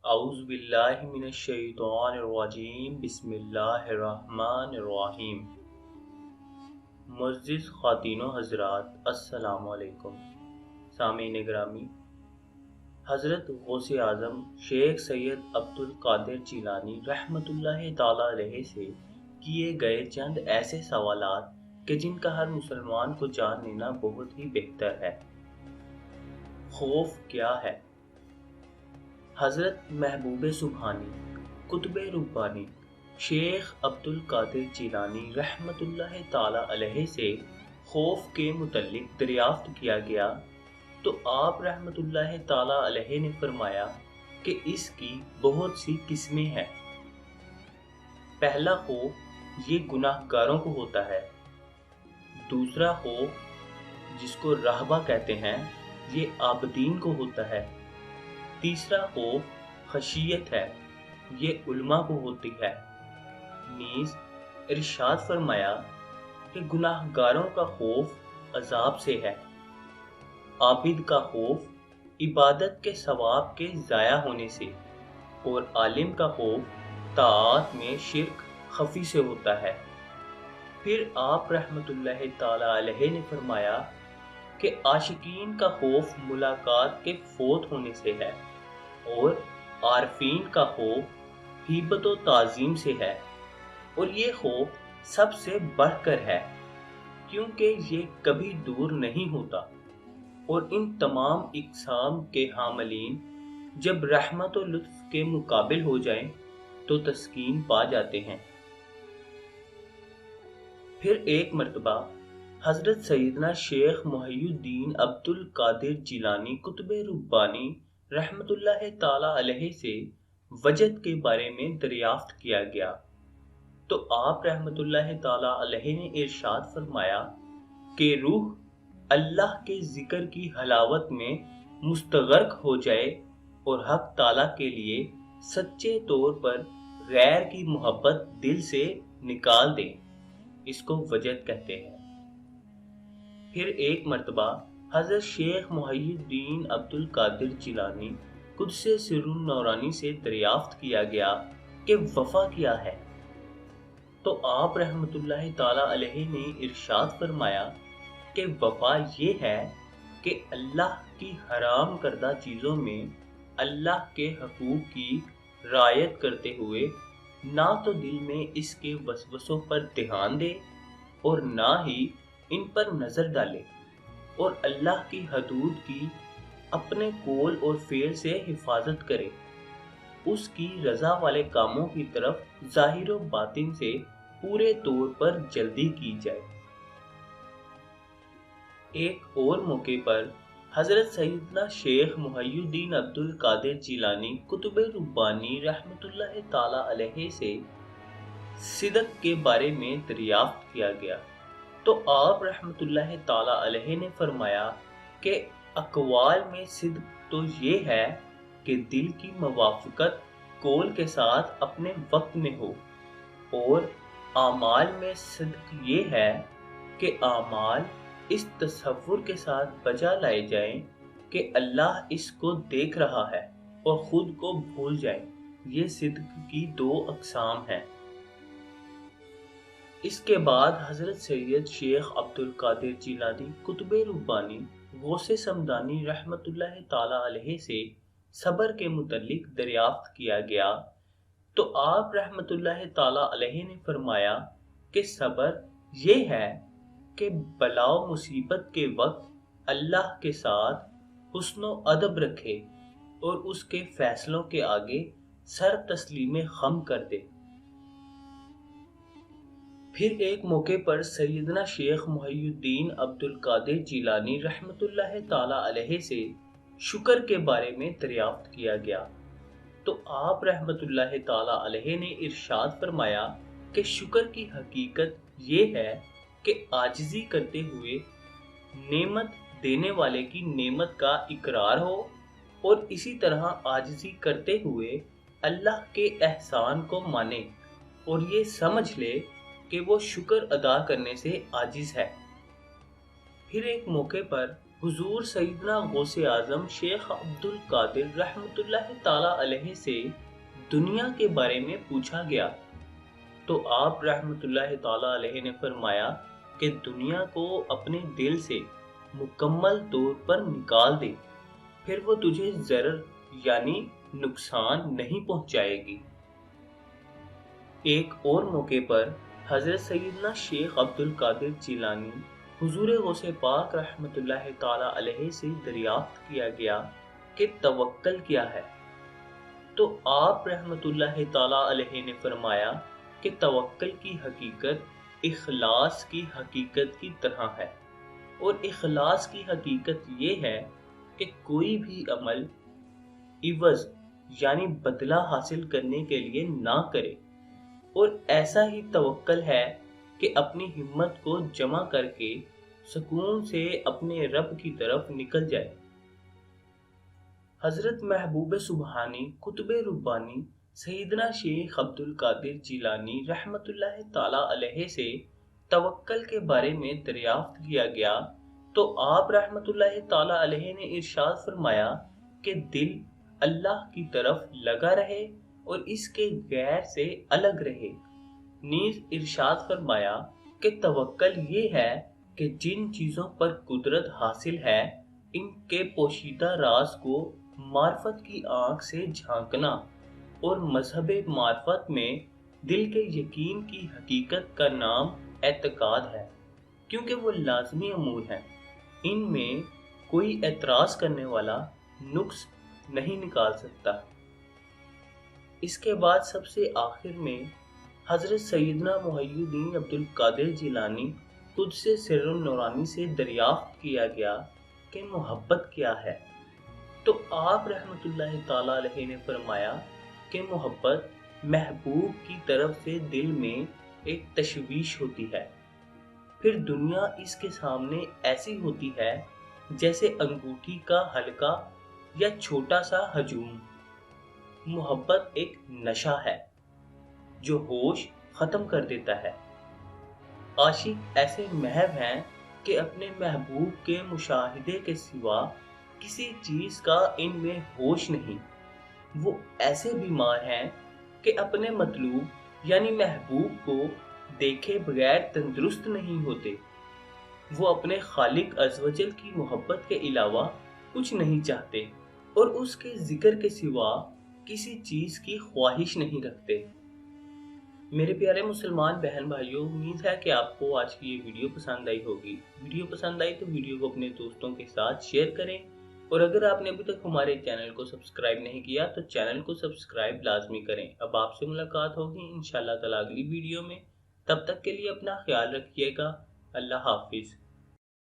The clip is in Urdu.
اعوذ باللہ من الشیطان الرجیم بسم اللہ الرحمن الرحیم۔ معزز خواتین و حضرات، السلام علیکم۔ سامعین گرامی، حضرت غوث اعظم شیخ سید عبد القادر جیلانی رحمۃ اللہ تعالی علیہ سے کیے گئے چند ایسے سوالات کہ جن کا ہر مسلمان کو جان لینا بہت ہی بہتر ہے۔ خوف کیا ہے؟ حضرت محبوب سبحانی قطب ربانی شیخ عبد القادر جیلانی رحمۃ اللہ تعالی علیہ سے خوف کے متعلق دریافت کیا گیا تو آپ رحمۃ اللہ تعالی علیہ نے فرمایا کہ اس کی بہت سی قسمیں ہیں۔ پہلا خوف یہ گناہ گاروں کو ہوتا ہے۔ دوسرا خوف جس کو رہبہ کہتے ہیں یہ عابدین کو ہوتا ہے۔ تیسرا خوف خشیت ہے، یہ علماء کو ہوتی ہے۔ نیز ارشاد فرمایا کہ گناہ گاروں کا خوف عذاب سے ہے۔ عابد کا خوف عبادت کے ثواب کے ضائع ہونے سے، اور عالم کا خوف طاعات میں شرک خفی سے ہوتا ہے۔ پھر آپ رحمت اللہ تعالی علیہ نے فرمایا کہ عاشقین کا خوف ملاقات کے فوت ہونے سے ہے، اور عارفین کا خوف ہیبت و تعظیم سے ہے، اور یہ خوف سب سے بڑھ کر ہے کیونکہ یہ کبھی دور نہیں ہوتا، اور ان تمام اقسام کے حاملین جب رحمت و لطف کے مقابل ہو جائیں تو تسکین پا جاتے ہیں۔ پھر ایک مرتبہ حضرت سیدنا شیخ محی الدین عبد القادر جیلانی قطب ربانی رحمت اللہ تعالی علیہ سے وجد کے بارے میں دریافت کیا گیا تو آپ رحمت اللہ تعالی علیہ نے ارشاد فرمایا کہ روح اللہ کے ذکر کی حلاوت میں مستغرق ہو جائے اور حق تعالی کے لیے سچے طور پر غیر کی محبت دل سے نکال دے، اس کو وجد کہتے ہیں۔ پھر ایک مرتبہ حضرت شیخ محی الدین عبد القادر جیلانی قدس سر النورانی سے دریافت کیا گیا کہ وفا کیا ہے تو آپ رحمت اللہ تعالی علیہ نے ارشاد فرمایا کہ وفا یہ ہے کہ اللہ کی حرام کردہ چیزوں میں اللہ کے حقوق کی رعایت کرتے ہوئے نہ تو دل میں اس کے وسوسوں پر دھیان دے اور نہ ہی ان پر نظر ڈالے، اور اللہ کی حدود کی اپنے قول اور فعل سے حفاظت کرے، اس کی رضا والے کاموں کی طرف ظاہر و باطن سے پورے طور پر جلدی کی جائے۔ ایک اور موقع پر حضرت سیدنا شیخ محی الدین عبد القادر جیلانی قطب ربانی رحمت اللہ تعالی علیہ سے صدق کے بارے میں دریافت کیا گیا تو آپ رحمت اللہ تعالی علیہ نے فرمایا کہ اقوال میں صدق تو یہ ہے کہ دل کی موافقت قول کے ساتھ اپنے وقت میں ہو، اور اعمال میں صدق یہ ہے کہ اعمال اس تصور کے ساتھ بجا لائے جائیں کہ اللہ اس کو دیکھ رہا ہے اور خود کو بھول جائیں۔ یہ صدق کی دو اقسام ہیں۔ اس کے بعد حضرت سید شیخ عبد القادر جیلانی قطب ربانی غوث سمدانی رحمت اللہ تعالی علیہ سے صبر کے متعلق دریافت کیا گیا تو آپ رحمت اللہ تعالی علیہ نے فرمایا کہ صبر یہ ہے کہ بلا و مصیبت کے وقت اللہ کے ساتھ حسن و ادب رکھے اور اس کے فیصلوں کے آگے سر تسلیم خم کر دے۔ پھر ایک موقع پر سیدنا شیخ محی الدین عبد القادر جیلانی رحمت اللہ تعالی علیہ سے شکر کے بارے میں دریافت کیا گیا تو آپ رحمت اللہ تعالی علیہ نے ارشاد فرمایا کہ شکر کی حقیقت یہ ہے کہ عاجزی کرتے ہوئے نعمت دینے والے کی نعمت کا اقرار ہو، اور اسی طرح عاجزی کرتے ہوئے اللہ کے احسان کو مانے اور یہ سمجھ لے کہ وہ شکر ادا کرنے سے عاجز ہے۔ پھر ایک موقع پر حضور سیدنا غوث اعظم شیخ عبد القادر رحمۃ اللہ تعالی علیہ سے دنیا کے بارے میں پوچھا گیا تو آپ رحمۃ اللہ تعالی علیہ نے فرمایا کہ دنیا کو اپنے دل سے مکمل طور پر نکال دے، پھر وہ تجھے ضرر یعنی نقصان نہیں پہنچائے گی۔ ایک اور موقع پر حضرت سیدنا شیخ عبد القادر جیلانی حضور غوث پاک رحمۃ اللہ تعالی علیہ سے دریافت کیا گیا کہ توکل کیا ہے، تو آپ رحمۃ اللہ تعالی علیہ نے فرمایا کہ توکل کی حقیقت اخلاص کی حقیقت کی طرح ہے، اور اخلاص کی حقیقت یہ ہے کہ کوئی بھی عمل عوض یعنی بدلہ حاصل کرنے کے لیے نہ کرے، اور ایسا ہی توکل ہے کہ اپنی ہمت کو جمع کر کے سکون سے اپنے رب کی طرف نکل جائے۔ حضرت محبوب سبحانی قطب ربانی سیدنا شیخ عبد القادر جیلانی رحمۃ اللہ تعالی علیہ سے توکل کے بارے میں دریافت کیا گیا تو آپ رحمۃ اللہ تعالی علیہ نے ارشاد فرمایا کہ دل اللہ کی طرف لگا رہے اور اس کے غیر سے الگ رہے۔ نیز ارشاد فرمایا کہ توکل یہ ہے کہ جن چیزوں پر قدرت حاصل ہے ان کے پوشیدہ راز کو معرفت کی آنکھ سے جھانکنا، اور مذہب معرفت میں دل کے یقین کی حقیقت کا نام اعتقاد ہے، کیونکہ وہ لازمی امور ہیں، ان میں کوئی اعتراض کرنے والا نقص نہیں نکال سکتا۔ اس کے بعد سب سے آخر میں حضرت سیدنا محی الدین عبد القادر جیلانی قدس سر النورانی سے دریافت کیا گیا کہ محبت کیا ہے، تو آپ رحمۃ اللہ تعالی علیہ نے فرمایا کہ محبت محبوب کی طرف سے دل میں ایک تشویش ہوتی ہے، پھر دنیا اس کے سامنے ایسی ہوتی ہے جیسے انگوٹھی کا حلقہ یا چھوٹا سا ہجوم۔ محبت ایک نشہ ہے جو ہوش ختم کر دیتا ہے۔ عاشق ایسے محو ہیں کہ اپنے محبوب کے مشاہدے کے سوا کسی چیز کا ان میں ہوش نہیں۔ وہ ایسے بیمار ہیں کہ اپنے مطلوب یعنی محبوب کو دیکھے بغیر تندرست نہیں ہوتے۔ وہ اپنے خالق عز و جل کی محبت کے علاوہ کچھ نہیں چاہتے اور اس کے ذکر کے سوا کسی چیز کی خواہش نہیں رکھتے۔ میرے پیارے مسلمان بہن بھائیوں، امید ہے کہ آپ کو آج کی یہ ویڈیو پسند آئی ہوگی۔ ویڈیو پسند آئی تو ویڈیو کو اپنے دوستوں کے ساتھ شیئر کریں، اور اگر آپ نے ابھی تک ہمارے چینل کو سبسکرائب نہیں کیا تو چینل کو سبسکرائب لازمی کریں۔ اب آپ سے ملاقات ہوگی انشاءاللہ تعالی اگلی ویڈیو میں، تب تک کے لیے اپنا خیال رکھیے گا۔ اللہ حافظ۔